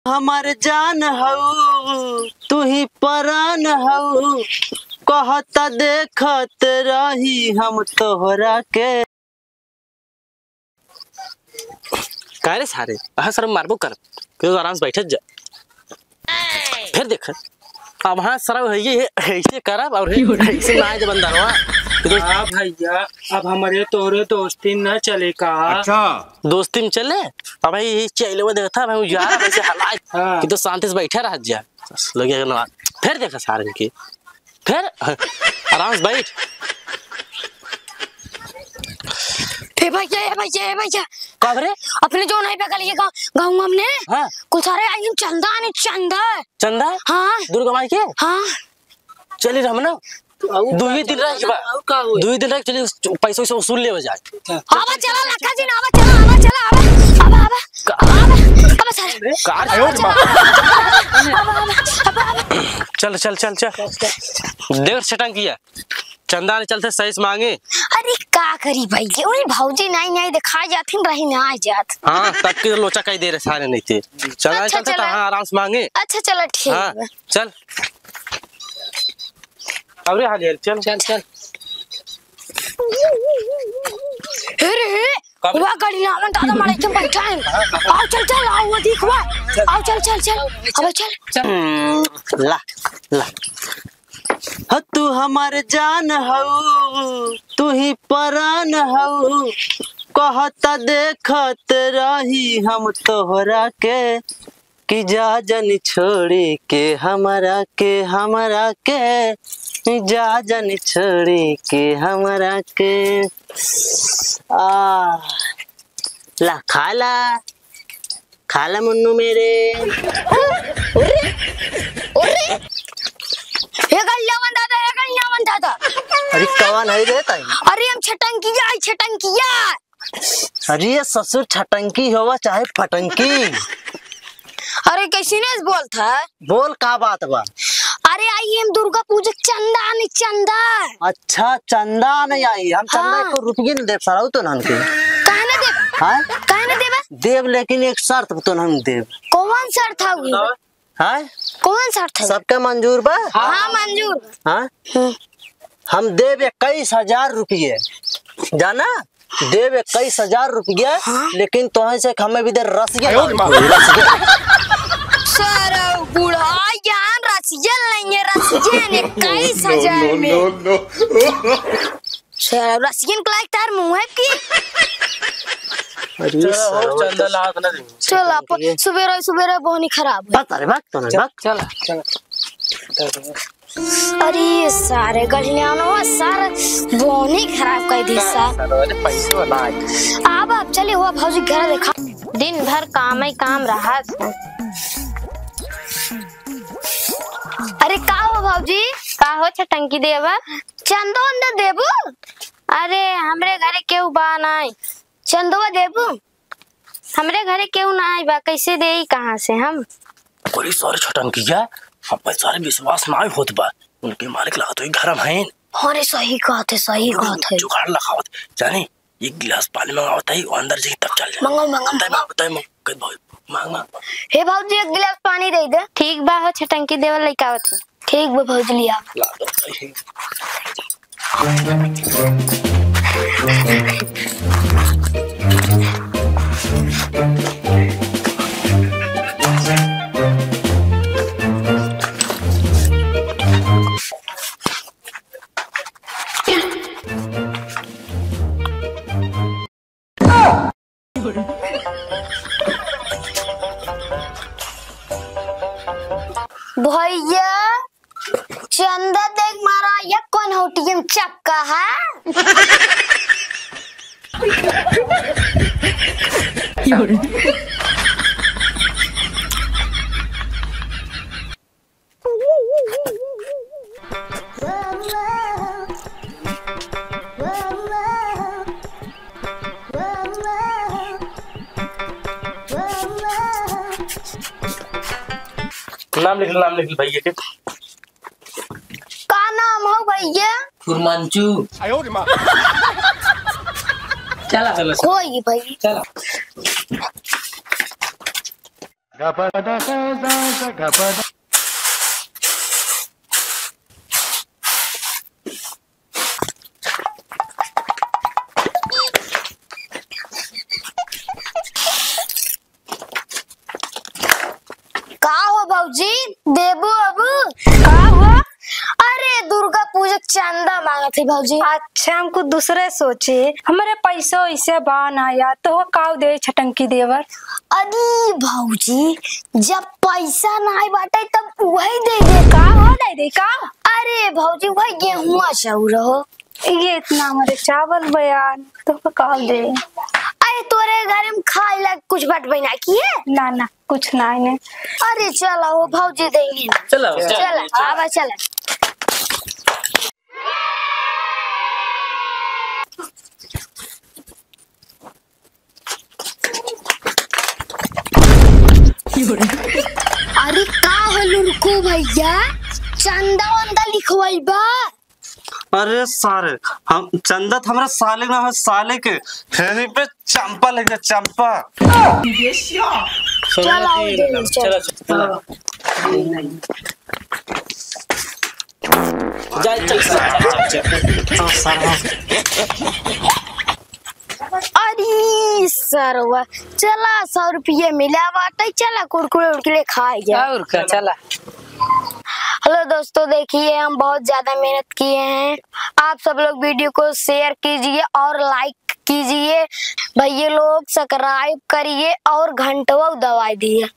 हमार जान हऊ तू ही परान हऊ कहता देखत रही हम तोहरा के। काहे रे सारे सर मारबो कर आराम से बैठ जा फिर देख अब हाँ सर ऐसे करब और ऐसे ना आए बंदरवा भैया अब हमारे तोरे दोस्ती न चले का। अच्छा दोस्ती में चले अब भाई चैले देखता भाई जा वैसे हालात कि तो शांति से बैठे रह जा लगे ना फिर देखा सारे की फिर आराम से बैठ। भैया कब रे अपने जो नहीं पे गली गाँव हमने हाँ कुछ सारे आई चंदा नहीं चंदा हाँ दुर्गा माई के हाँ चली रह ना दो ही दिन रह चली पैसा वैसा वसूल ले जाए। आवा चला लक्का जी आवा चला चल चल चल चल देर छटंग किया चंदा ने चलते सही से मांगे। अरे का करी भाई उन्हें भौजी नहीं दिखा जाती रही ना आ जात। हाँ तब के लोचा कई दे रहे सारे नहीं थे चंदा ने चलते हाँ आराम से मांगे। अच्छा चलो ठीक हाँ चल अब रे हाल चल चल चल हुआ गाड़ी ना मन दादा मारे तुम बैठा है आओ चल आओ वो देख हुआ आओ चल अब चल ला ला तू हमार जान हऊ तू ही परान हऊ कहता देखत रही हम तोहरा के कि जा जन छोड़ी के हमरा के जा जन छोड़ी के हमरा के ला खाला मुन्नू मेरे ये गल्ला मन दादा अरे कौन है रे ताई। अरे हम छटंकिया अरे ये ससुर छटंकी होवा चाहे फटंकी। अरे कैसी ने बोलता बोल का बात बा। अरे आई हम दुर्गा पूजा चंदा। अच्छा चंदा नहीं आई हम चंदा को रुपये नहीं दे सराउ तो नन के काहे ना देबा हां काहे ना देबा देव लेकिन एक शर्त तो हम देव। कौन शर्त था वो हां कौन शर्त है सबका मंजूर बा। हां मंजूर हां हम देव 21,000 रुपये जाना देव 21,000 रुपये लेकिन तोहे से हमें भी दे रसिया सारा बूढ़ा यार रसिया नहीं है रसिया 21,000 में सारा रसियन क्लास तार मुंह है की। अरे चंदा ला ना चल अपन सुबेरा बहुत खराब है बता रे बात तो ना बात चल अरे सारे गलियानो सारे बोनी खराब कर दी सा पैसे वाला अब आप चले हुआ भौजी घर देखा दिन भर काम ही काम रहा। अरे का हो भौजी का हो छटंकी देवा चंदो अंदर देबू अरे हमरे घरे केहू बा नहीं चंदवा देबू हमरे घरे केहू ना आई बा कैसे देई कहाँ से हम बड़ी सारे छटंकी है हम पर सारे विश्वास ना होत बा उनके मालिक लागत होई घर में हैं। अरे सही बात है जुगाड़ लगावत जाने एक गिलास पानी मंगावत है अंदर जाके तब चल जा मंगल मांग हे भौजी एक गिलास पानी दे दे। ठीक बा हो छटंकी देवा लइका आवत ठीक बा भौजी लिया ला दो भैया चंदा देख मारा ये कौन होटीएम चक्का है नाम लिख भैया के का नाम हो भैया फुरमांचू चला कोई भाई चला का हो भाऊजी देबो अब का हो? अरे दुर्गा पूजा चंदा मांगा थे भाऊजी। अच्छा हमको दूसरे सोचे हमारे पैसा ऐसे बान आया तो काव दे छटंकी देवर। अरे भाऊजी जब पैसा ना बाटे तब वही दे दे का हो दे का? अरे भाऊजी वही गेहूं चाउर हो। ये इतना हमारे चावल बयान तो काव दे। अरे तोरे घर में खाए ला कुछ बटबे ना किए? ना ना कुछ ना है। अरे चला वो भाऊजी देंगे। चलो चला आवा चला। अरे का हलू रुको भैया चंदा वंदा लिखवाई बा। अरे सारे हम चंदा तो हमारा साले ना है साले के हेनी पे चंपा लग गया चंपा। चला अरे सरवा चला 100 रुपये मिला बाटे चला कुरकुरे उड़कुरे खाए जा। और क्या चला। हेलो दोस्तों देखिए हम बहुत ज्यादा मेहनत किए हैं। आप सब लोग वीडियो को शेयर कीजिए और लाइक कीजिए। भैया लोग सब्सक्राइब करिए और घंटों दबाई दिए।